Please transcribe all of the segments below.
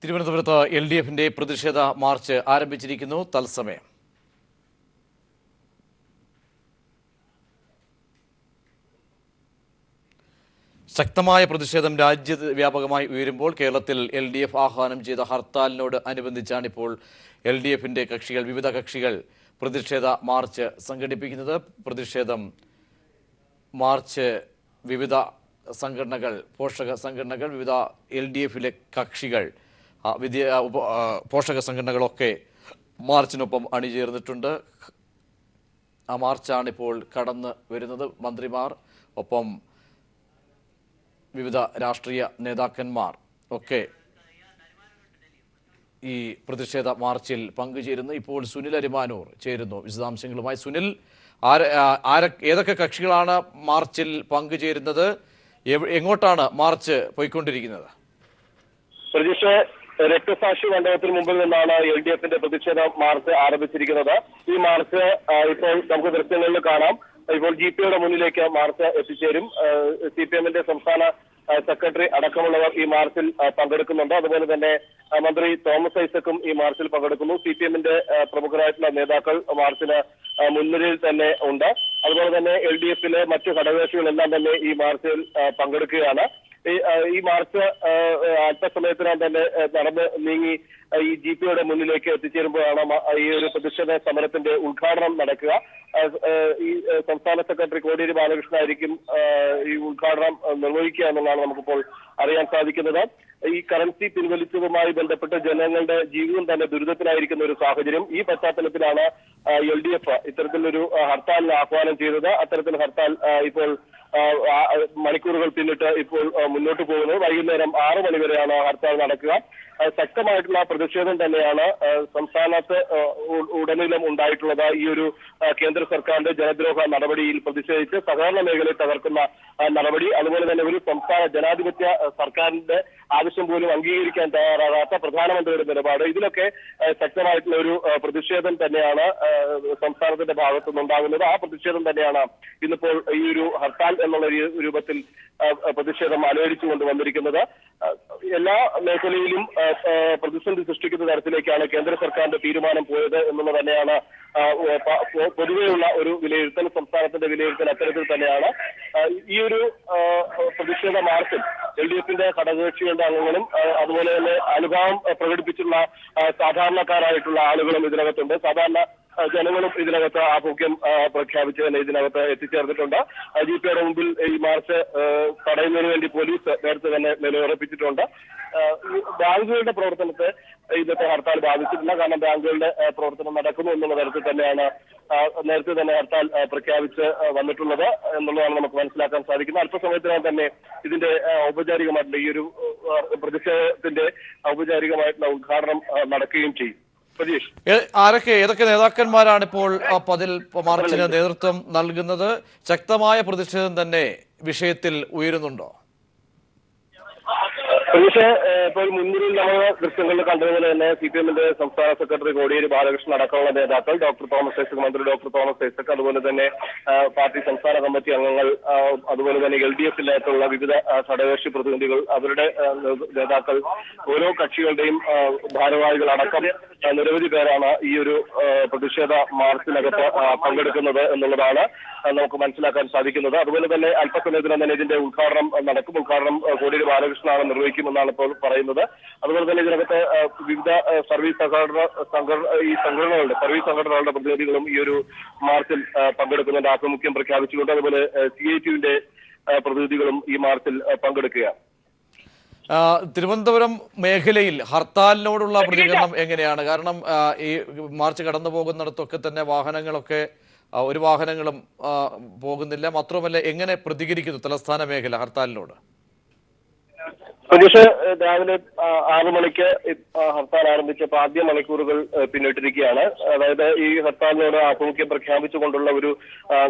തിരുവനന്തപുരത്ത് LDFന്റെ പ്രതിഷേധ മാർച്ച് ആരംഭിച്ചിരിക്കുന്നു. തത്സമയം ശക്തമായ പ്രതിഷേധം രാജ്യവ്യാപകമായി ഉയരുമ്പോൾ കേരളത്തിൽ LDF ആഹ്വാനം ചെയ്ത ഹർത്താലിനോട് അനുബന്ധിച്ചാണിപ്പോൾ LDFന്റെ കക്ഷികൾ, വിവിധ കക്ഷികൾ പ്രതിഷേധ മാർച്ച് സംഘടിപ്പിക്കുന്നത്. പ്രതിഷേധം മാർച്ച് വിവിധ സംഘടനകൾ, പോഷക സംഘടനകൾ, വിവിധ LDFലെ കക്ഷികൾ, പോഷക സംഘടനകളൊക്കെ മാർച്ചിനൊപ്പം അണിചേർന്നിട്ടുണ്ട്. ആ മാർച്ചാണിപ്പോൾ കടന്ന് വരുന്നത്. മന്ത്രിമാർ, ഒപ്പം വിവിധ രാഷ്ട്രീയ നേതാക്കന്മാർ ഒക്കെ ഈ പ്രതിഷേധ മാർച്ചിൽ പങ്കുചേരുന്നു. ഇപ്പോൾ സുനിൽ അരിമാനൂർ ചേരുന്നു വിശദാംശങ്ങളുമായി. സുനിൽ, ഏതൊക്കെ കക്ഷികളാണ് മാർച്ചിൽ പങ്കുചേരുന്നത്? എങ്ങോട്ടാണ് മാർച്ച് പോയിക്കൊണ്ടിരിക്കുന്നത്? പ്രതീക്ഷ രക്തസാക്ഷി മണ്ഡപത്തിന് മുമ്പിൽ നിന്നാണ് LDFന്റെ പ്രതിഷേധ മാർച്ച് ആരംഭിച്ചിരിക്കുന്നത്. ഈ മാർച്ച് ഇപ്പോൾ നമുക്ക് ദൃശ്യങ്ങളിൽ കാണാം. ഇപ്പോൾ GPയുടെ മുന്നിലേക്ക് മാർച്ച് എത്തിച്ചേരും. CPMന്റെ സംസ്ഥാന സെക്രട്ടറി അടക്കമുള്ളവർ ഈ മാർച്ചിൽ പങ്കെടുക്കുന്നുണ്ട്. അതുപോലെ തന്നെ മന്ത്രി തോമസ് ഐസക്കും ഈ മാർച്ചിൽ പങ്കെടുക്കുന്നു. CPMന്റെ പ്രമുഖരായിട്ടുള്ള നേതാക്കൾ മാർച്ചിന് മുൻനിരയിൽ തന്നെ ഉണ്ട്. അതുപോലെ തന്നെ LDFലെ മറ്റു ഘടകകക്ഷികളെല്ലാം തന്നെ ഈ മാർച്ചിൽ പങ്കെടുക്കുകയാണ്. ഈ മാർച്ച് അല്പസമയത്തിനകം തന്നെ നടന്ന് നീങ്ങി ഈ GPയുടെ മുന്നിലേക്ക് എത്തിച്ചേരുമ്പോഴാണ് ഈ ഒരു പ്രതിഷേധ സമരത്തിന്റെ ഉദ്ഘാടനം നടക്കുക. ഈ സംസ്ഥാന സെക്രട്ടറി കോടിയേരി ബാലകൃഷ്ണൻ ആയിരിക്കും ഈ ഉദ്ഘാടനം നിർവഹിക്കുക എന്നുള്ളതാണ് നമുക്കിപ്പോൾ അറിയാൻ സാധിക്കുന്നത്. ഈ കറൻസി പിൻവലിച്ചതുമായി ബന്ധപ്പെട്ട് ജനങ്ങളുടെ ജീവിതം തന്നെ ദുരിതത്തിലായിരിക്കുന്ന ഒരു സാഹചര്യം. ഈ പശ്ചാത്തലത്തിലാണ് LDF ഇത്തരത്തിലൊരു ഹർത്താലിന് ആഹ്വാനം ചെയ്തത്. അത്തരത്തിൽ ഹർത്താൽ ഇപ്പോൾ മണിക്കൂറുകൾ പിന്നിട്ട് ഇപ്പോൾ മുന്നോട്ട് പോകുന്നത്. വൈകുന്നേരം 6 മണി വരെയാണ് ഹർത്താൽ നടക്കുക. ശക്തമായിട്ടുള്ള പ്രതിഷേധം തന്നെയാണ് സംസ്ഥാനത്ത് ഉടനീളം ഉണ്ടായിട്ടുള്ളത്. ഈ ഒരു കേന്ദ്ര സർക്കാരിന്റെ ജനദ്രോഹ നടപടിയിൽ പ്രതിഷേധിച്ച് സഹകരണ മേഖലയെ തകർക്കുന്ന നടപടി, അതുപോലെ തന്നെ ഒരു സംസ്ഥാന ജനാധിപത്യ സർക്കാരിന്റെ ആവശ്യം പോലും അംഗീകരിക്കാൻ തയ്യാറാകാത്ത പ്രധാനമന്ത്രിയുടെ നിലപാട്, ഇതിലൊക്കെ ശക്തമായിട്ടുള്ള ഒരു പ്രതിഷേധം തന്നെയാണ് സംസ്ഥാനത്തിന്റെ ഭാഗത്തു നിന്നുണ്ടാകുന്നത്. ആ പ്രതിഷേധം തന്നെയാണ് ഇന്നിപ്പോൾ ഈ ഒരു ഹർത്താൽ എന്നുള്ള രൂപത്തിൽ പ്രതിഷേധം അലയടിച്ചുകൊണ്ട് വന്നിരിക്കുന്നത്. എല്ലാ മേഖലയിലും പ്രതിസന്ധി സൃഷ്ടിക്കുന്ന തരത്തിലേക്കാണ് കേന്ദ്ര സർക്കാരിന്റെ തീരുമാനം പോയത് എന്നുള്ളത് തന്നെയാണ് പൊതുവെയുള്ള ഒരു വിലയിരുത്തൽ. സംസ്ഥാനത്തിന്റെ വിലയിരുത്തൽ അത്തരത്തിൽ തന്നെയാണ്. ഈ ഒരു പ്രതിഷേധ മാർച്ചിൽ LDFന്റെ ഘടകകക്ഷികളുടെ അംഗങ്ങളും അതുപോലെ തന്നെ അനുഭാവം പ്രകടിപ്പിച്ചുള്ള സാധാരണക്കാരായിട്ടുള്ള ആളുകളും ഇതിനകത്തുണ്ട്. സാധാരണ ജനങ്ങളും ഇതിനകത്ത് ആഭിമുഖ്യം പ്രഖ്യാപിച്ച് തന്നെ ഇതിനകത്ത് എത്തിച്ചേർന്നിട്ടുണ്ട്. GPയുടെ മുമ്പിൽ ഈ മാർച്ച് തടയുന്നതിന് വേണ്ടി പോലീസ് നേരത്തെ തന്നെ നിലയുറപ്പിച്ചിട്ടുണ്ട്. ബാങ്കുകളുടെ പ്രവർത്തനത്തെ ഇന്നത്തെ ഹർത്താൽ ബാധിച്ചിട്ടില്ല. കാരണം ബാങ്കുകളുടെ പ്രവർത്തനം നടക്കുന്നു എന്നുള്ള തരത്തിൽ തന്നെയാണ് നേരത്തെ തന്നെ ഹർത്താൽ പ്രഖ്യാപിച്ച് വന്നിട്ടുള്ളത് എന്നുള്ളതാണ് നമുക്ക് മനസ്സിലാക്കാൻ സാധിക്കുന്നത്. അല്പസമയത്തിനകം തന്നെ ഇതിന്റെ ഔപചാരികമായിട്ടുള്ള ഈ ഒരു പ്രതിഷേധത്തിന്റെ ഔപചാരികമായിട്ടുള്ള ഉദ്ഘാടനം നടക്കുകയും ചെയ്യും. ഏതൊക്കെ നേതാക്കന്മാരാണ് ഇപ്പോൾ പതിൽ മാർച്ചിന് നേതൃത്വം നൽകുന്നത്? ശക്തമായ പ്രതിഷേധം തന്നെ വിഷയത്തിൽ ഉയരുന്നുണ്ടോ? പക്ഷേ ഇപ്പോൾ മുൻനിരയിൽ നമ്മൾ ദൃശ്യങ്ങളിൽ കണ്ടതുപോലെ തന്നെ CPMന്റെ സംസ്ഥാന സെക്രട്ടറി കോടിയേരി ബാലകൃഷ്ണൻ അടക്കമുള്ള നേതാക്കൾ, മന്ത്രി ഡോക്ടർ തോമസ് ഐസക്, അതുപോലെ തന്നെ പാർട്ടി സംസ്ഥാന കമ്മിറ്റി അംഗങ്ങൾ, അതുപോലെ തന്നെ LDFിലേക്കുള്ള വിവിധ ഘടകകക്ഷി പ്രതിനിധികൾ, അവരുടെ നേതാക്കൾ, ഓരോ കക്ഷികളുടെയും ഭാരവാഹികൾ അടക്കം നിരവധി പേരാണ് ഈ ഒരു പ്രതിഷേധ മാർച്ചിനകത്ത് പങ്കെടുക്കുന്നത് എന്നുള്ളതാണ് നമുക്ക് മനസ്സിലാക്കാൻ സാധിക്കുന്നത്. അതുപോലെ തന്നെ അല്പസമയത്തിനും തന്നെ ഇതിന്റെ ഉദ്ഘാടനം നടക്കും. ഉദ്ഘാടനം കോടിയേരി ബാലകൃഷ്ണനാണ് നിർവഹിക്കുമെന്നാണ് ഇപ്പോൾ പറയുന്നത്. അതുപോലെ തന്നെ ഇതിനകത്ത് വിവിധ സർവീസ് സംഘടനകളുടെ പ്രതിനിധികളും ഈ ഒരു മാർച്ചിൽ പങ്കെടുക്കുന്നുണ്ട്, ആഭിമുഖ്യം പ്രഖ്യാപിച്ചുകൊണ്ട്. അതുപോലെ CITUവിന്റെ പ്രതിനിധികളും ഈ മാർച്ചിൽ പങ്കെടുക്കുകയാണ്. തിരുവനന്തപുരം മേഖലയിൽ ഹർത്താലിനോടുള്ള പ്രതികരണം എങ്ങനെയാണ്? കാരണം ഈ മാർച്ച് കടന്നു പോകുന്നിടത്തൊക്കെ തന്നെ വാഹനങ്ങളൊക്കെ, ഒരു വാഹനങ്ങളും പോകുന്നില്ല. മാത്രമല്ല, എങ്ങനെ പ്രതികരിക്കുന്നു തലസ്ഥാന മേഖല ഹർത്താലിനോട്? പ്രതീക്ഷ രാവിലെ 6 മണിക്ക് ഹർത്താൽ ആരംഭിച്ചപ്പോൾ ആദ്യ മണിക്കൂറുകൾ പിന്നിട്ടിരിക്കുകയാണ്. അതായത് ഈ ഹർത്താലിനോട് ആഭിമുഖ്യം പ്രഖ്യാപിച്ചുകൊണ്ടുള്ള ഒരു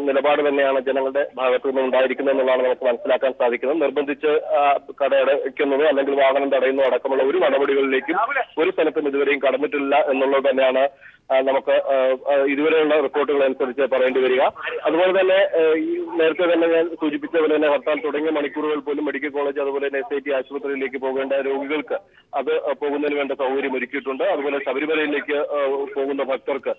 നിലപാട് തന്നെയാണ് ജനങ്ങളുടെ ഭാഗത്തു നിന്ന് ഉണ്ടായിരിക്കുന്നത് എന്നുള്ളതാണ് നമുക്ക് മനസ്സിലാക്കാൻ സാധിക്കുന്നത്. നിർബന്ധിച്ച് കടയടയ്ക്കുന്നതോ അല്ലെങ്കിൽ വാഹനം തടയുന്നതോ അടക്കമുള്ള ഒരു നടപടികളിലേക്കും ഒരു സ്ഥലത്തും ഇതുവരെയും കടന്നിട്ടില്ല എന്നുള്ളത് തന്നെയാണ് നമുക്ക് ഇതുവരെയുള്ള റിപ്പോർട്ടുകൾ അനുസരിച്ച് പറയേണ്ടി വരിക. അതുപോലെ തന്നെ നേരത്തെ തന്നെ ഞാൻ സൂചിപ്പിച്ച പോലെ തന്നെ ഹർത്താൽ തുടങ്ങിയ മണിക്കൂറുകൾ പോലും മെഡിക്കൽ കോളേജ് അതുപോലെ തന്നെ SIT ആശുപത്രിയിലേക്ക് പോകേണ്ട രോഗികൾക്ക് അത് പോകുന്നതിന് വേണ്ട സൗകര്യം ഒരുക്കിയിട്ടുണ്ട്. അതുപോലെ ശബരിമലയിലേക്ക് പോകുന്ന ഭക്തർക്ക്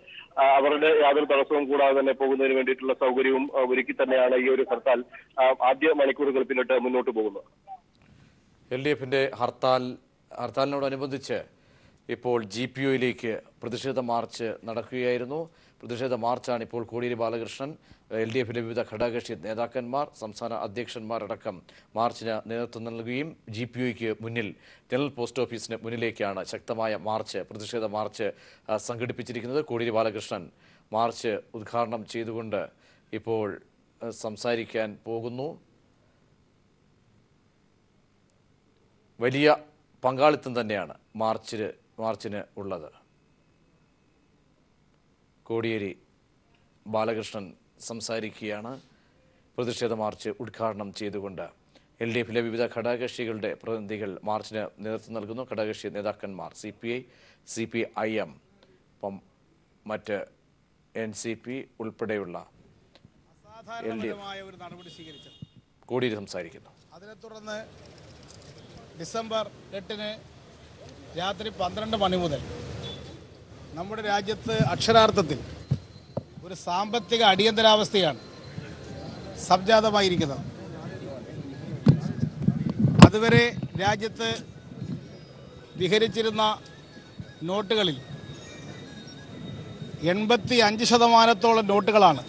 അവരുടെ യാതൊരു തടസ്സവും കൂടാതെ തന്നെ പോകുന്നതിന് വേണ്ടിയിട്ടുള്ള സൗകര്യവും ഒരുക്കി തന്നെയാണ് ഈ ഒരു ഹർത്താൽ ആദ്യ മണിക്കൂറുകൾ പിന്നിട്ട് മുന്നോട്ട് പോകുന്നത്. LDFന്റെ ഹർത്താലിനോടനുബന്ധിച്ച് ഇപ്പോൾ GPOയിലേക്ക് പ്രതിഷേധ മാർച്ച് നടക്കുകയായിരുന്നു. പ്രതിഷേധ മാർച്ചാണ് ഇപ്പോൾ കോടിയേരി ബാലകൃഷ്ണൻ, LDFിലെ വിവിധ ഘടകകക്ഷി നേതാക്കന്മാർ, സംസ്ഥാന അധ്യക്ഷന്മാരടക്കം മാർച്ചിന് നേതൃത്വം നൽകുകയും GPOയ്ക്ക് മുന്നിൽ ജനറൽ പോസ്റ്റ് ഓഫീസിന് മുന്നിലേക്കാണ് ശക്തമായ മാർച്ച്, പ്രതിഷേധ മാർച്ച് സംഘടിപ്പിച്ചിരിക്കുന്നത്. കോടിയേരി ബാലകൃഷ്ണൻ മാർച്ച് ഉദ്ഘാടനം ചെയ്തുകൊണ്ട് ഇപ്പോൾ സംസാരിക്കാൻ പോകുന്നു. വലിയ പങ്കാളിത്തം തന്നെയാണ് മാർച്ചിന് ഉള്ളത്. കോടിയേരി ബാലകൃഷ്ണൻ സംസാരിക്കുകയാണ്. പ്രതിഷേധ മാർച്ച് ഉദ്ഘാടനം ചെയ്തുകൊണ്ട് LDFിലെ വിവിധ ഘടകകക്ഷികളുടെ പ്രതിനിധികൾ മാർച്ചിന് നേതൃത്വം നൽകുന്നു. ഘടകകക്ഷി നേതാക്കന്മാർ CPI, CPIM, മറ്റ് NCP ഉൾപ്പെടെയുള്ള ഒരു നടപടി സ്വീകരിച്ചത് കോടിയേരി സംസാരിക്കുന്നു. അതിനെ തുടർന്ന് ഡിസംബർ 8 രാത്രി 12 മണി മുതൽ നമ്മുടെ രാജ്യത്ത് അക്ഷരാർത്ഥത്തിൽ ഒരു സാമ്പത്തിക അടിയന്തരാവസ്ഥയാണ് സംജാതമായിരിക്കുന്നത്. അതുവരെ രാജ്യത്ത് വിഹരിച്ചിരുന്ന നോട്ടുകളിൽ 85% നോട്ടുകളാണ്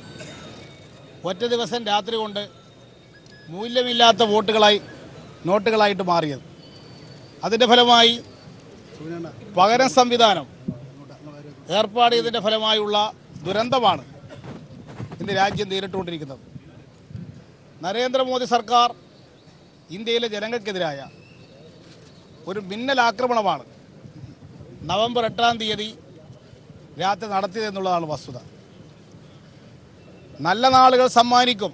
ഒറ്റ ദിവസം രാത്രി കൊണ്ട് മൂല്യമില്ലാത്ത നോട്ടുകളായിട്ട് മാറിയത്. അതിൻ്റെ ഫലമായി പകരം സംവിധാനം ഏർപ്പാട് ചെയ്തതിൻ്റെ ഫലമായുള്ള ദുരന്തമാണ് ഇന്ന് രാജ്യം നേരിട്ടുകൊണ്ടിരിക്കുന്നത്. നരേന്ദ്രമോദി സർക്കാർ ഇന്ത്യയിലെ ജനങ്ങൾക്കെതിരായ ഒരു മിന്നൽ ആക്രമണമാണ് നവംബർ 8 രാത്രി നടത്തിയതെന്നുള്ളതാണ് വസ്തുത. നല്ല നാളുകൾ സമ്മാനിക്കും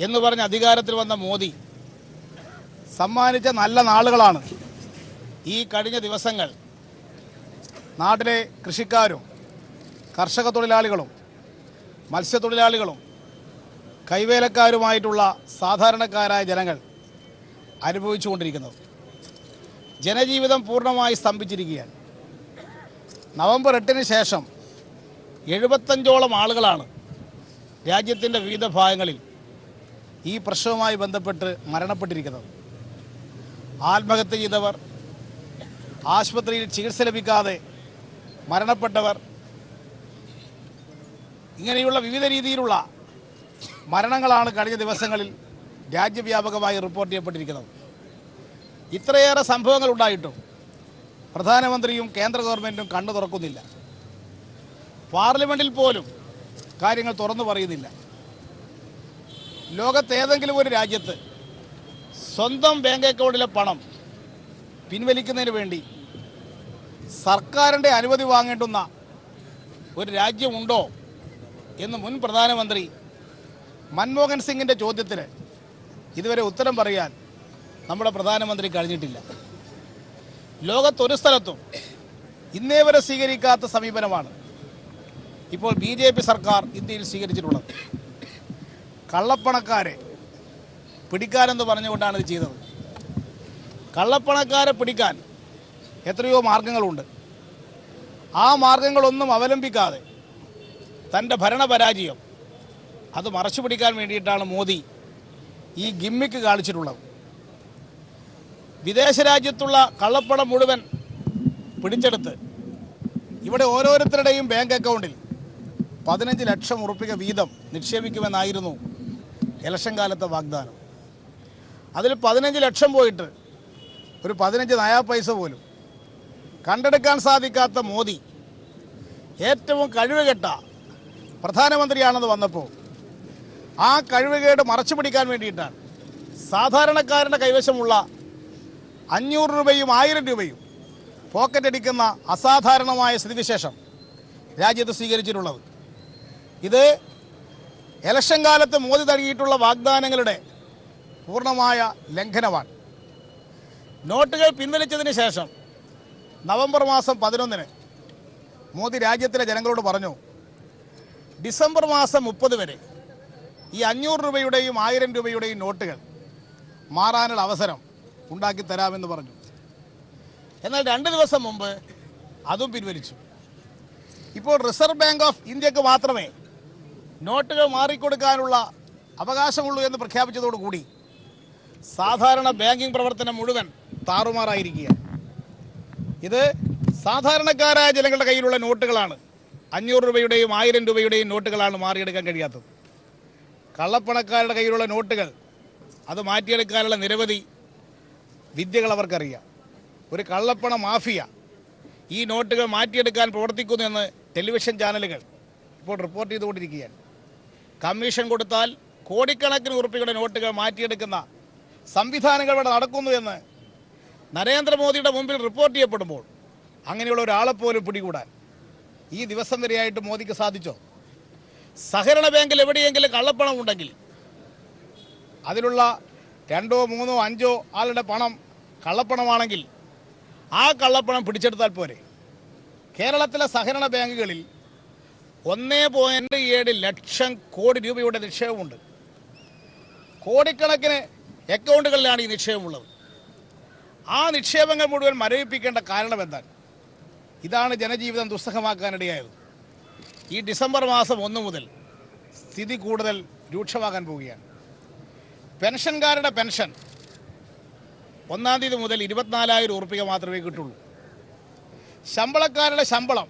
എന്ന് പറഞ്ഞ് അധികാരത്തിൽ വന്ന മോദി സമ്മാനിച്ച നല്ല നാളുകളാണ് ഈ കഴിഞ്ഞ ദിവസങ്ങൾ. നാട്ടിലെ കൃഷിക്കാരും കർഷക തൊഴിലാളികളും മത്സ്യത്തൊഴിലാളികളും കൈവേലക്കാരുമായിട്ടുള്ള സാധാരണക്കാരായ ജനങ്ങൾ അനുഭവിച്ചുകൊണ്ടിരിക്കുന്നത്. ജനജീവിതം പൂർണ്ണമായി സ്തംഭിച്ചിരിക്കുകയാണ്. നവംബർ 8 ശേഷം 75ഓളം ആളുകളാണ് രാജ്യത്തിൻ്റെ വിവിധ ഭാഗങ്ങളിൽ ഈ പ്രശ്നവുമായി ബന്ധപ്പെട്ട് മരണപ്പെട്ടിരിക്കുന്നത്. ആത്മഹത്യ ചെയ്തവർ, ആശുപത്രിയിൽ ചികിത്സ ലഭിക്കാതെ മരണപ്പെട്ടവർ, ഇങ്ങനെയുള്ള വിവിധ രീതിയിലുള്ള മരണങ്ങളാണ് കഴിഞ്ഞ ദിവസങ്ങളിൽ രാജ്യവ്യാപകമായി റിപ്പോർട്ട് ചെയ്യപ്പെട്ടിരിക്കുന്നത്. ഇത്രയേറെ സംഭവങ്ങൾ ഉണ്ടായിട്ടും പ്രധാനമന്ത്രിയും കേന്ദ്ര ഗവൺമെൻറ്റും കണ്ണു തുറക്കുന്നില്ല. പാർലമെൻറ്റിൽ പോലും കാര്യങ്ങൾ തുറന്നു പറയുന്നില്ല. ലോകത്തേതെങ്കിലും ഒരു രാജ്യത്ത് സ്വന്തം ബാങ്ക് അക്കൗണ്ടിലെ പണം പിൻവലിക്കുന്നതിന് വേണ്ടി സർക്കാരിൻ്റെ അനുമതി വാങ്ങേണ്ടുന്ന ഒരു രാജ്യമുണ്ടോ എന്ന് മുൻ പ്രധാനമന്ത്രി മൻമോഹൻ സിംഗിൻ്റെ ചോദ്യത്തിന് ഇതുവരെ ഉത്തരം പറയാൻ നമ്മുടെ പ്രധാനമന്ത്രി കഴിഞ്ഞിട്ടില്ല. ലോകത്തൊരു സ്ഥലത്തും ഇന്നേ വരെ സ്വീകരിക്കാത്ത സമീപനമാണ് ഇപ്പോൾ BJP സർക്കാർ ഇന്ത്യയിൽ സ്വീകരിച്ചിട്ടുള്ളത്. കള്ളപ്പണക്കാരെ പിടിക്കാനെന്ന് പറഞ്ഞുകൊണ്ടാണ് ഇത് ചെയ്തത്. കള്ളപ്പണക്കാരെ പിടിക്കാൻ എത്രയോ മാർഗങ്ങളുണ്ട്. ആ മാർഗങ്ങളൊന്നും അവലംബിക്കാതെ തൻ്റെ ഭരണപരാജയം അത് മറച്ചു പിടിക്കാൻ വേണ്ടിയിട്ടാണ് മോദി ഈ ഗിമ്മിക്ക് കാണിച്ചിട്ടുള്ളത്. വിദേശ രാജ്യത്തുള്ള കള്ളപ്പണം മുഴുവൻ പിടിച്ചെടുത്ത് ഇവിടെ ഓരോരുത്തരുടെയും ബാങ്ക് അക്കൗണ്ടിൽ 15 ലക്ഷം ഉറുപ്പിക വീതം നിക്ഷേപിക്കുമെന്നായിരുന്നു ഇലക്ഷൻ കാലത്തെ വാഗ്ദാനം. അതിൽ 15 ലക്ഷം പോയിട്ട് ഒരു 15 നയാ പൈസ പോലും കണ്ടെടുക്കാൻ സാധിക്കാത്ത മോദി ഏറ്റവും കഴിവുകെട്ട പ്രധാനമന്ത്രിയാണെന്ന് വന്നപ്പോൾ ആ കഴിവുകേട് മറച്ചു പിടിക്കാൻ വേണ്ടിയിട്ടാണ് സാധാരണക്കാരൻ്റെ കൈവശമുള്ള 500 രൂപയും 1000 രൂപയും പോക്കറ്റടിക്കുന്ന അസാധാരണമായ സ്ഥിതിവിശേഷം രാജ്യത്ത് സ്വീകരിച്ചിട്ടുള്ളത്. ഇത് ഇലക്ഷൻ കാലത്ത് മോദി നൽകിയിട്ടുള്ള വാഗ്ദാനങ്ങളുടെ പൂർണ്ണമായ ലംഘനമാണ്. നോട്ടുകൾ പിൻവലിച്ചതിന് ശേഷം നവംബർ മാസം 11 മോദി രാജ്യത്തിലെ ജനങ്ങളോട് പറഞ്ഞു, ഡിസംബർ മാസം 30 വരെ ഈ 500 രൂപയുടെയും 1000 രൂപയുടെയും നോട്ടുകൾ മാറാനുള്ള അവസരം ഉണ്ടാക്കി തരാമെന്ന് പറഞ്ഞു. എന്നാൽ 2 ദിവസം മുമ്പ് അതും പിൻവലിച്ചു. ഇപ്പോൾ റിസർവ് ബാങ്ക് ഓഫ് ഇന്ത്യക്ക് മാത്രമേ നോട്ടുകൾ മാറിക്കൊടുക്കാനുള്ള അവകാശമുള്ളൂ എന്ന് പ്രഖ്യാപിച്ചതോടുകൂടി സാധാരണ ബാങ്കിംഗ് പ്രവർത്തനം മുഴുവൻ താറുമാറായിരിക്കുകയാണ്. ഇത് സാധാരണക്കാരായ ജനങ്ങളുടെ കയ്യിലുള്ള നോട്ടുകളാണ്. 500 രൂപയുടെയും 1000 രൂപയുടെയും നോട്ടുകളാണ് മാറിയെടുക്കാൻ കഴിയാത്തത്. കള്ളപ്പണക്കാരുടെ കയ്യിലുള്ള നോട്ടുകൾ അത് മാറ്റിയെടുക്കാനുള്ള നിരവധി വിദ്യകൾ അവർക്കറിയാം. ഒരു കള്ളപ്പണ മാഫിയ ഈ നോട്ടുകൾ മാറ്റിയെടുക്കാൻ പ്രവർത്തിക്കുന്നു എന്ന് ടെലിവിഷൻ ചാനലുകൾ ഇപ്പോൾ റിപ്പോർട്ട് ചെയ്തുകൊണ്ടിരിക്കുകയാണ്. കമ്മീഷൻ കൊടുത്താൽ കോടിക്കണക്കിന് ഉറുപ്പികയുടെ നോട്ടുകൾ മാറ്റിയെടുക്കുന്ന സംവിധാനങ്ങൾ ഇവിടെ നടക്കുന്നു എന്ന് നരേന്ദ്രമോദിയുടെ മുമ്പിൽ റിപ്പോർട്ട് ചെയ്യപ്പെടുമ്പോൾ അങ്ങനെയുള്ള ഒരാളെപ്പോലും പിടികൂടാൻ ഈ ദിവസം വരെയായിട്ട് മോദിക്ക് സാധിച്ചോ? സഹകരണ ബാങ്കിൽ എവിടെയെങ്കിലും കള്ളപ്പണം ഉണ്ടെങ്കിൽ അതിലുള്ള 2, 3, 5 ആളുടെ പണം കള്ളപ്പണമാണെങ്കിൽ ആ കള്ളപ്പണം പിടിച്ചെടുത്താൽ പോരെ? കേരളത്തിലെ സഹകരണ ബാങ്കുകളിൽ 1.7 ലക്ഷം കോടി രൂപയുടെ നിക്ഷേപമുണ്ട്. കോടിക്കണക്കിന് അക്കൗണ്ടുകളിലാണ് ഈ നിക്ഷേപമുള്ളത്. ആ നിക്ഷേപങ്ങൾ മുഴുവൻ മരവിപ്പിക്കേണ്ട കാരണം എന്താണ്? ഇതാണ് ജനജീവിതം ദുസ്സഹമാക്കാനിടയായത്. ഈ ഡിസംബർ മാസം 1 മുതൽ സ്ഥിതി കൂടുതൽ രൂക്ഷമാകാൻ പോവുകയാണ്. പെൻഷൻകാരുടെ പെൻഷൻ 1-ാം തീയതി മുതൽ 24,000 ഉറുപ്പിക മാത്രമേ കിട്ടുള്ളൂ. ശമ്പളക്കാരുടെ ശമ്പളം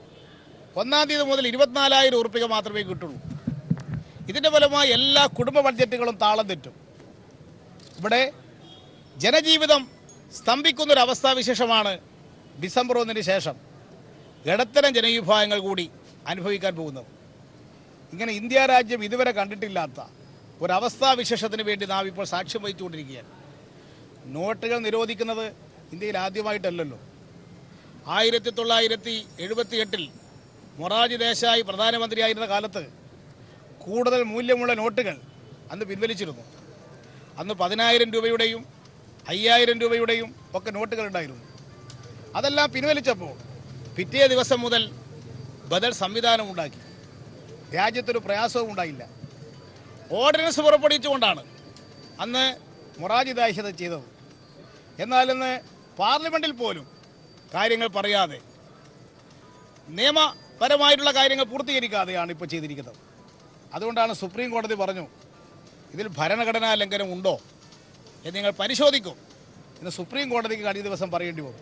1-ാം തീയതി മുതൽ 24,000 ഉറുപ്പിക മാത്രമേ കിട്ടുള്ളൂ. ഇതിൻ്റെ ഫലമായി എല്ലാ കുടുംബ ബഡ്ജറ്റുകളും താളം തെറ്റും. ഇവിടെ ജനജീവിതം സ്തംഭിക്കുന്നൊരവസ്ഥാവിശേഷമാണ് ഡിസംബർ 1-ന് ശേഷം ഇടത്തരം ജനവിഭാഗങ്ങൾ കൂടി അനുഭവിക്കാൻ പോകുന്നത്. ഇങ്ങനെ ഇന്ത്യ രാജ്യം ഇതുവരെ കണ്ടിട്ടില്ലാത്ത ഒരവസ്ഥാവിശേഷത്തിന് വേണ്ടി നാം ഇപ്പോൾ സാക്ഷ്യം വഹിച്ചുകൊണ്ടിരിക്കുകയാണ്. നോട്ടുകൾ നിരോധിക്കുന്നത് ഇന്ത്യയിൽ ആദ്യമായിട്ടല്ലല്ലോ. 1978 മൊറാർജി ദേശായി പ്രധാനമന്ത്രിയായിരുന്ന കാലത്ത് കൂടുതൽ മൂല്യമുള്ള നോട്ടുകൾ അന്ന് പിൻവലിച്ചിരുന്നു. അന്ന് 10,000 രൂപയുടെയും 5,000 രൂപയുടെയും ഒക്കെ നോട്ടുകൾ ഉണ്ടായിരുന്നു. അതെല്ലാം പിൻവലിച്ചപ്പോൾ പിറ്റേ ദിവസം മുതൽ ബദൽ സംവിധാനം ഉണ്ടാക്കി. രാജ്യത്തൊരു പ്രയാസവും ഉണ്ടായില്ല. ഓർഡിനൻസ് പുറപ്പെടുവിച്ചുകൊണ്ടാണ് അന്ന് മൊറാർജി ദേശായി അത് ചെയ്തത്. എന്നാൽ ഇന്ന് പാർലമെൻറ്റിൽ പോലും കാര്യങ്ങൾ പറയാതെ നിയമപരമായിട്ടുള്ള കാര്യങ്ങൾ പൂർത്തീകരിക്കാതെയാണ് ഇപ്പോൾ ചെയ്തിരിക്കുന്നത്. അതുകൊണ്ടാണ് സുപ്രീം കോടതി പറഞ്ഞു, ഇതിൽ ഭരണഘടനാ ലംഘനം ഉണ്ടോ എന്ന് നിങ്ങൾ പരിശോധിക്കും എന്ന് സുപ്രീം കോടതിക്ക് കഴിഞ്ഞ ദിവസം പറയേണ്ടി വന്നു.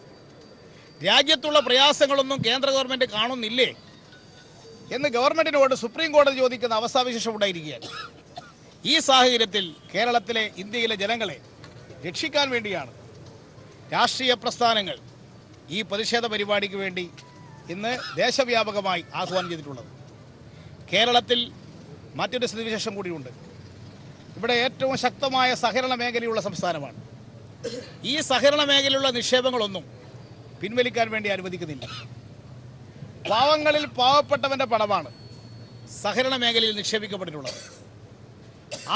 രാജ്യത്തുള്ള പ്രയാസങ്ങളൊന്നും കേന്ദ്ര ഗവൺമെൻറ് കാണുന്നില്ലേ എന്ന് ഗവൺമെൻറ്റിനോട് സുപ്രീം കോടതി ചോദിക്കുന്ന അവസ്ഥാവിശേഷം ഉണ്ടായിരിക്കുകയാണ്. ഈ സാഹചര്യത്തിൽ കേരളത്തിലെ ഇന്ത്യയിലെ ജനങ്ങളെ രക്ഷിക്കാൻ വേണ്ടിയാണ് രാഷ്ട്രീയ പ്രസ്ഥാനങ്ങൾ ഈ പ്രതിഷേധ പരിപാടിക്ക് വേണ്ടി ഇന്ന് ദേശവ്യാപകമായി ആഹ്വാനം ചെയ്തിട്ടുള്ളത്. കേരളത്തിൽ മറ്റൊരു സ്ഥിതിവിശേഷം കൂടിയുണ്ട്. ഇവിടെ ഏറ്റവും ശക്തമായ സഹകരണ മേഖലയുള്ള സംസ്ഥാനമാണ്. ഈ സഹകരണ മേഖലയിലുള്ള നിക്ഷേപങ്ങളൊന്നും പിൻവലിക്കാൻ വേണ്ടി അനുവദിക്കുന്നില്ല. പാവങ്ങളിൽ പാവപ്പെട്ടവൻ്റെ പണമാണ് സഹകരണ മേഖലയിൽ നിക്ഷേപിക്കപ്പെട്ടിട്ടുള്ളത്.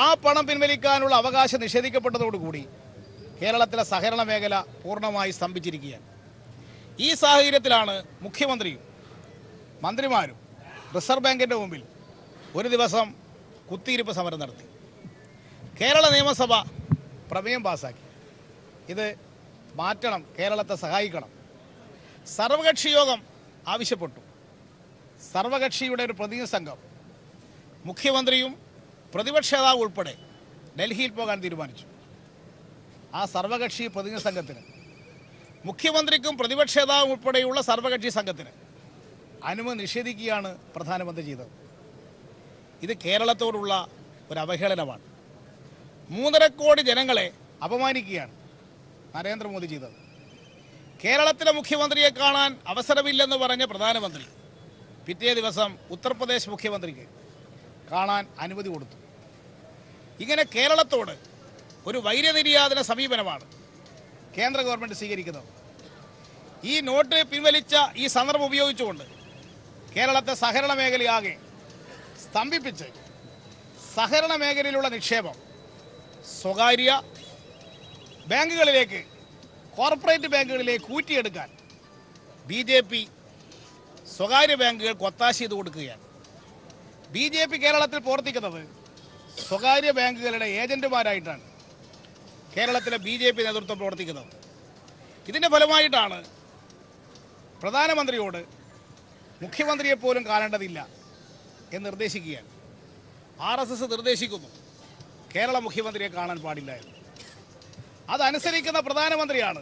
ആ പണം പിൻവലിക്കാനുള്ള അവകാശം നിഷേധിക്കപ്പെട്ടതോടുകൂടി കേരളത്തിലെ സഹകരണ മേഖല പൂർണ്ണമായി സ്തംഭിച്ചിരിക്കുകയാണ്. ഈ സാഹചര്യത്തിലാണ് മുഖ്യമന്ത്രിയും മന്ത്രിമാരും റിസർവ് ബാങ്കിൻ്റെ മുമ്പിൽ ഒരു ദിവസം കുത്തിയിരിപ്പ് സമരം നടത്തി. കേരള നിയമസഭ പ്രമേയം പാസാക്കി. ഇത് മാറ്റണം, കേരളത്തെ സഹായിക്കണം. സർവകക്ഷി യോഗം ആവശ്യപ്പെട്ടു. സർവകക്ഷിയുടെ ഒരു പ്രതിനിധി സംഘം മുഖ്യമന്ത്രിയും പ്രതിപക്ഷ നേതാവ് ഉൾപ്പെടെ ഡൽഹിയിൽ പോകാൻ തീരുമാനിച്ചു. ആ സർവകക്ഷി പ്രതിനിധി സംഘത്തിന്, മുഖ്യമന്ത്രിക്കും പ്രതിപക്ഷ നേതാവും ഉൾപ്പെടെയുള്ള സർവകക്ഷി സംഘത്തിന് അനുമതി നിഷേധിക്കുകയാണ് പ്രധാനമന്ത്രി ചെയ്തത്. ഇത് കേരളത്തോടുള്ള ഒരു അവഹേളനമാണ്. 3.5 കോടി ജനങ്ങളെ അപമാനിക്കുകയാണ് നരേന്ദ്രമോദി ചെയ്തത്. കേരളത്തിലെ മുഖ്യമന്ത്രിയെ കാണാൻ അവസരമില്ലെന്ന് പറഞ്ഞ പ്രധാനമന്ത്രി പിറ്റേ ദിവസം ഉത്തർപ്രദേശ് മുഖ്യമന്ത്രിക്ക് കാണാൻ അനുമതി കൊടുത്തു. ഇങ്ങനെ കേരളത്തോട് ഒരു വൈര്യനിര്യാതന സമീപനമാണ് കേന്ദ്ര ഗവൺമെൻറ് സ്വീകരിക്കുന്നത്. ഈ നോട്ട് പിൻവലിച്ച ഈ സന്ദർഭം ഉപയോഗിച്ചുകൊണ്ട് കേരളത്തെ സഹകരണ മേഖലയാകെ സ്തംഭിപ്പിച്ച് സഹകരണ മേഖലയിലുള്ള നിക്ഷേപം സ്വകാര്യ ബാങ്കുകളിലേക്ക്, കോർപ്പറേറ്റ് ബാങ്കുകളിലേക്ക് ഊറ്റിയെടുക്കാൻ BJP സ്വകാര്യ ബാങ്കുകൾക്ക് ഒത്താശ ചെയ്ത് കൊടുക്കുകയാണ്. ബി ജെ പി കേരളത്തിൽ പ്രവർത്തിക്കുന്നത് സ്വകാര്യ ബാങ്കുകളുടെ ഏജന്റുമാരായിട്ടാണ് കേരളത്തിലെ ബി ജെ പി നേതൃത്വം പ്രവർത്തിക്കുന്നത്. ഇതിൻ്റെ ഫലമായിട്ടാണ് പ്രധാനമന്ത്രിയോട് മുഖ്യമന്ത്രിയെപ്പോലും കാണേണ്ടതില്ല എന്ന് നിർദ്ദേശിക്കുകയാണ്. RSS നിർദ്ദേശിക്കുന്നു കേരള മുഖ്യമന്ത്രിയെ കാണാൻ പാടില്ല എന്ന്. അതനുസരിക്കുന്ന പ്രധാനമന്ത്രിയാണ്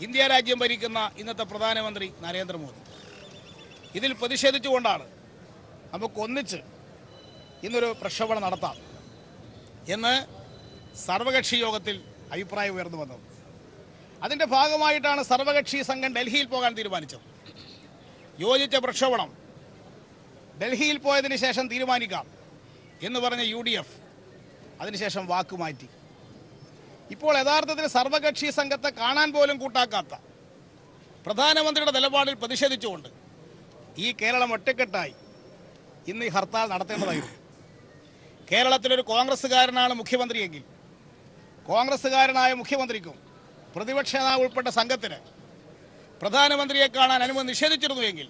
ഇന്ത്യ രാജ്യം ഭരിക്കുന്ന ഇന്നത്തെ പ്രധാനമന്ത്രി നരേന്ദ്രമോദി. ഇതിൽ പ്രതിഷേധിച്ചുകൊണ്ടാണ് നമുക്കൊന്നിച്ച് ഇന്നൊരു പ്രക്ഷോഭണം നടത്താം എന്ന് സർവകക്ഷി യോഗത്തിൽ അഭിപ്രായം ഉയർന്നു വന്നത്. അതിൻ്റെ ഭാഗമായിട്ടാണ് സർവകക്ഷി സംഘം ഡൽഹിയിൽ പോകാൻ തീരുമാനിച്ചത്. യോജിച്ച പ്രക്ഷോഭണം ഡൽഹിയിൽ പോയതിന് ശേഷം തീരുമാനിക്കാം എന്ന് പറഞ്ഞ UDF അതിനുശേഷം വാക്കുമാറ്റി. ഇപ്പോൾ യഥാർത്ഥത്തിൽ സർവകക്ഷി സംഘത്തെ കാണാൻ പോലും കൂട്ടാക്കാത്ത പ്രധാനമന്ത്രിയുടെ നിലപാടിൽ പ്രതിഷേധിച്ചുകൊണ്ട് ഈ കേരളം ഒറ്റക്കെട്ടായി ഇന്ന് ഈ ഹർത്താൽ നടത്തേണ്ടതായിരുന്നു. കേരളത്തിലൊരു കോൺഗ്രസ്സുകാരനാണ് മുഖ്യമന്ത്രിയെങ്കിൽ കോൺഗ്രസ്സുകാരനായ മുഖ്യമന്ത്രിക്കും പ്രതിപക്ഷ നേതാവ് ഉൾപ്പെട്ട സംഘത്തിന് പ്രധാനമന്ത്രിയെ കാണാൻ അനുമതി നിഷേധിച്ചിരുന്നുവെങ്കിൽ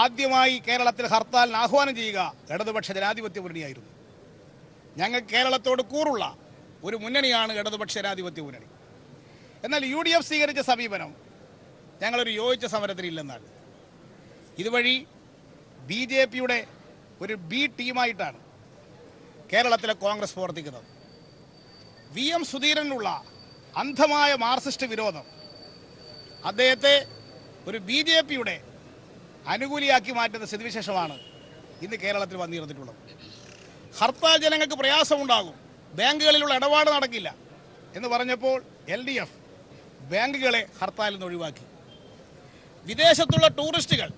ആദ്യമായി കേരളത്തിൽ ഹർത്താലിന് ആഹ്വാനം ചെയ്യുക ഇടതുപക്ഷ ജനാധിപത്യ മുന്നണിയായിരുന്നു. ഞങ്ങൾ കേരളത്തോട് കൂറുള്ള ഒരു മുന്നണിയാണ് ഇടതുപക്ഷ ജനാധിപത്യ മുന്നണി. എന്നാൽ UDF സ്വീകരിച്ച സമീപനം ഞങ്ങളൊരു യോജിച്ച സമരത്തിനില്ലെന്നാണ്. ഇതുവഴി BJPയുടെ ഒരു B ടീമായിട്ടാണ് കേരളത്തിലെ കോൺഗ്രസ് പ്രവർത്തിക്കുന്നത്. VM സുധീരനുള്ള അന്ധമായ മാർക്സിസ്റ്റ് വിരോധം അദ്ദേഹത്തെ ഒരു BJPയുടെ അനുകൂലിയാക്കി മാറ്റുന്ന സ്ഥിതിവിശേഷമാണ് ഇന്ന് കേരളത്തിൽ വന്നിരുന്നിട്ടുള്ളത്. ഹർത്താൽ ജനങ്ങൾക്ക് പ്രയാസമുണ്ടാകും, ബാങ്കുകളിലുള്ള ഇടപാട് നടക്കില്ല എന്ന് പറഞ്ഞപ്പോൾ LDF ബാങ്കുകളെ ഹർത്താലിൽ നിന്ന് ഒഴിവാക്കി. വിദേശത്തുള്ള ടൂറിസ്റ്റുകൾ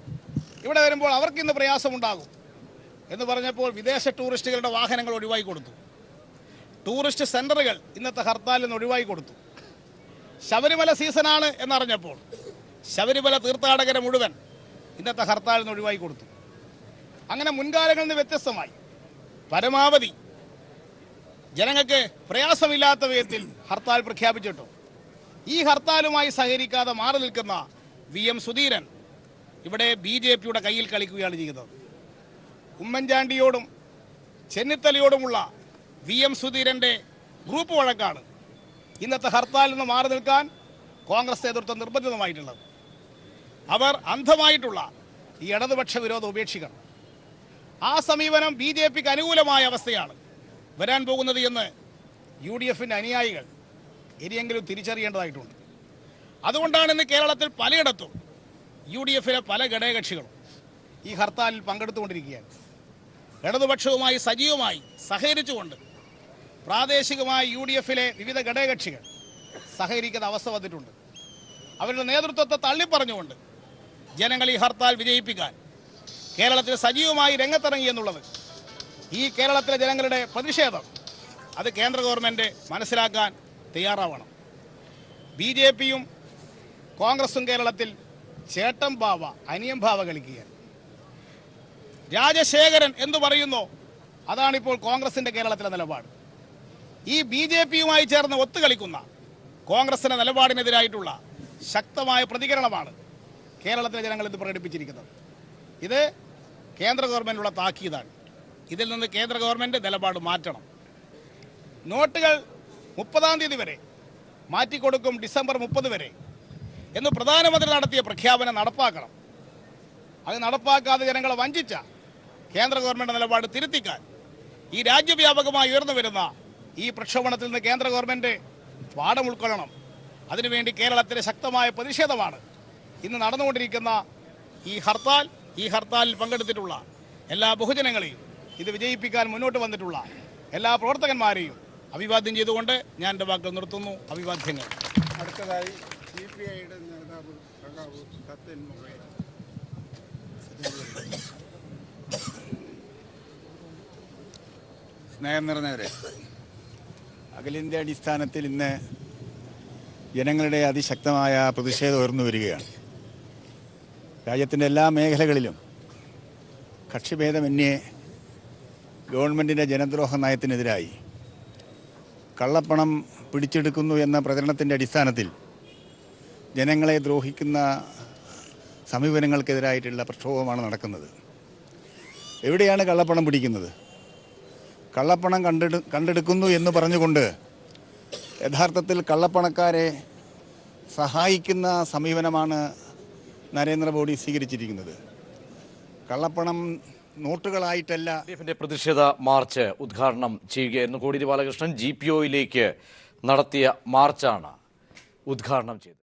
ഇവിടെ വരുമ്പോൾ അവർക്ക് ഇന്ന് പ്രയാസമുണ്ടാകും എന്ന് പറഞ്ഞപ്പോൾ വിദേശ ടൂറിസ്റ്റുകളുടെ വാഹനങ്ങൾ ഒഴിവാക്കി കൊടുത്തു. ടൂറിസ്റ്റ് സെൻ്ററുകൾ ഇന്നത്തെ ഹർത്താലിൽ നിന്ന് ഒഴിവാക്കി കൊടുത്തു. ശബരിമല സീസണാണ് എന്നറിഞ്ഞപ്പോൾ ശബരിമല തീർത്ഥാടകരെ മുഴുവൻ ഇന്നത്തെ ഹർത്താലിൽ നിന്ന് ഒഴിവാക്കി കൊടുത്തു. അങ്ങനെ മുൻകാലങ്ങളിൽ നിന്ന് വ്യത്യസ്തമായി പരമാവധി ജനങ്ങൾക്ക് പ്രയാസമില്ലാത്ത വിധത്തിൽ ഹർത്താൽ പ്രഖ്യാപിച്ചിട്ടു. ഈ ഹർത്താലുമായി സഹകരിക്കാതെ മാറി നിൽക്കുന്ന VM സുധീരൻ ഇവിടെ BJPയുടെ കയ്യിൽ കളിക്കുകയാണ് ചെയ്യുന്നത്. ഉമ്മൻചാണ്ടിയോടും ചെന്നിത്തലയോടുമുള്ള VM സുധീരൻ്റെ ഗ്രൂപ്പ് വഴക്കാണ് ഇന്നത്തെ ഹർത്താലിൽ നിന്ന് മാറി നിൽക്കാൻ കോൺഗ്രസ് നേതൃത്വം നിർബന്ധിതമായിട്ടുള്ളത്. അവർ അന്ധമായിട്ടുള്ള ഈ ഇടതുപക്ഷ വിരോധം ഉപേക്ഷിക്കണം. ആ സമീപനം BJPക്ക് അനുകൂലമായ അവസ്ഥയാണ് വരാൻ പോകുന്നത് എന്ന് UDFൻ്റെ അനുയായികൾ ഇനിയെങ്കിലും തിരിച്ചറിയേണ്ടതായിട്ടുണ്ട്. അതുകൊണ്ടാണ് ഇന്ന് കേരളത്തിൽ പലയിടത്തും UDFിലെ പല ഘടകകക്ഷികളും ഈ ഹർത്താലിൽ പങ്കെടുത്തുകൊണ്ടിരിക്കുകയാണ്. ഇടതുപക്ഷവുമായി സജീവമായി സഹകരിച്ചുകൊണ്ട് പ്രാദേശികമായി UDFിലെ വിവിധ ഘടകകക്ഷികൾ സഹകരിക്കുന്ന അവസ്ഥ വന്നിട്ടുണ്ട്. അവരുടെ നേതൃത്വത്തെ തള്ളിപ്പറഞ്ഞുകൊണ്ട് ജനങ്ങൾ ഈ ഹർത്താൽ വിജയിപ്പിക്കാൻ കേരളത്തിൽ സജീവമായി രംഗത്തിറങ്ങി എന്നുള്ളത് ഈ കേരളത്തിലെ ജനങ്ങളുടെ പ്രതിഷേധം അത് കേന്ദ്ര ഗവൺമെൻറ് മനസ്സിലാക്കാൻ തയ്യാറാവണം. BJPയും കോൺഗ്രസും കേരളത്തിൽ ചേട്ടൻ ബാവ അനിയൻ ഭാവ കളിക്കുകയാണ്. രാജശേഖരൻ എന്ന് പറയുന്നു, അതാണിപ്പോൾ കോൺഗ്രസിൻ്റെ കേരളത്തിലെ നിലപാട്. ഈ BJPയുമായി ചേർന്ന് ഒത്തുകളിക്കുന്ന കോൺഗ്രസിൻ്റെ നിലപാടിനെതിരായിട്ടുള്ള ശക്തമായ പ്രതികരണമാണ് കേരളത്തിലെ ജനങ്ങൾ ഇത് പ്രകടിപ്പിച്ചിരിക്കുന്നത്. ഇത് കേന്ദ്ര ഗവൺമെൻറ്റിനുള്ള താക്കീതാണ്. ഇതിൽ നിന്ന് കേന്ദ്ര ഗവൺമെൻറ് നിലപാട് മാറ്റണം. നോട്ടുകൾ 30-ാം തീയതി വരെ മാറ്റിക്കൊടുക്കും, ഡിസംബർ 30 വരെ എന്ന് പ്രധാനമന്ത്രി നടത്തിയ പ്രഖ്യാപനം നടപ്പാക്കണം. അത് നടപ്പാക്കാതെ ജനങ്ങളെ വഞ്ചിച്ച കേന്ദ്ര ഗവൺമെൻറ് നിലപാട് തിരുത്തിക്കാൻ ഈ രാജ്യവ്യാപകമായി ഉയർന്നു വരുന്ന ഈ പ്രക്ഷോഭണത്തിൽ നിന്ന് കേന്ദ്ര ഗവൺമെൻറ് പാഠം ഉൾക്കൊള്ളണം. അതിനുവേണ്ടി കേരളത്തിലെ ശക്തമായ പ്രതിഷേധമാണ് ഇന്ന് നടന്നുകൊണ്ടിരിക്കുന്ന ഈ ഹർത്താൽ. ഈ ഹർത്താലിൽ പങ്കെടുത്തിട്ടുള്ള എല്ലാ ബഹുജനങ്ങളെയും ഇത് വിജയിപ്പിക്കാൻ മുന്നോട്ട് വന്നിട്ടുള്ള എല്ലാ പ്രവർത്തകന്മാരെയും അഭിവാദ്യം ചെയ്തുകൊണ്ട് ഞാൻ എൻ്റെ വാക്കുകൾ നിർത്തുന്നു. അഭിവാദ്യങ്ങൾ. അടുത്തതായി CPIയുടെ നേതാവ് സഖാവ് സത്യൻ മുഖേന. സ്നേഹം നിറഞ്ഞവരെ, അഖിലേന്ത്യാ അടിസ്ഥാനത്തിൽ ഇന്ന് ജനങ്ങളുടെ അതിശക്തമായ പ്രതിഷേധം ഉയർന്നു വരികയാണ്. രാജ്യത്തിൻ്റെ എല്ലാ മേഖലകളിലും കക്ഷിഭേദമന്യേ ഗവൺമെൻറ്റിൻ്റെ ജനദ്രോഹ നയത്തിനെതിരായി കള്ളപ്പണം പിടിച്ചെടുക്കുന്നു എന്ന പ്രചരണത്തിൻ്റെ അടിസ്ഥാനത്തിൽ ജനങ്ങളെ ദ്രോഹിക്കുന്ന സമീപനങ്ങൾക്കെതിരായിട്ടുള്ള പ്രക്ഷോഭമാണ് നടക്കുന്നത്. എവിടെയാണ് കള്ളപ്പണം പിടിക്കുന്നത്? കള്ളപ്പണം കണ്ടെടുക്കുന്നു എന്ന് പറഞ്ഞുകൊണ്ട് യഥാർത്ഥത്തിൽ കള്ളപ്പണക്കാരെ സഹായിക്കുന്ന സമീപനമാണ് നരേന്ദ്രമോദി സ്വീകരിച്ചിരിക്കുന്നത്. കള്ളപ്പണം നോട്ടുകളായിട്ടല്ല. എൽഡിഎഫിന്റെ പ്രതിഷേധ മാർച്ച് ഉദ്ഘാടനം ചെയ്യുകയായിരുന്നു കോടിയേരി ബാലകൃഷ്ണൻ. GPOയിലേക്ക് നടത്തിയ മാർച്ചാണ് ഉദ്ഘാടനം ചെയ്തത്.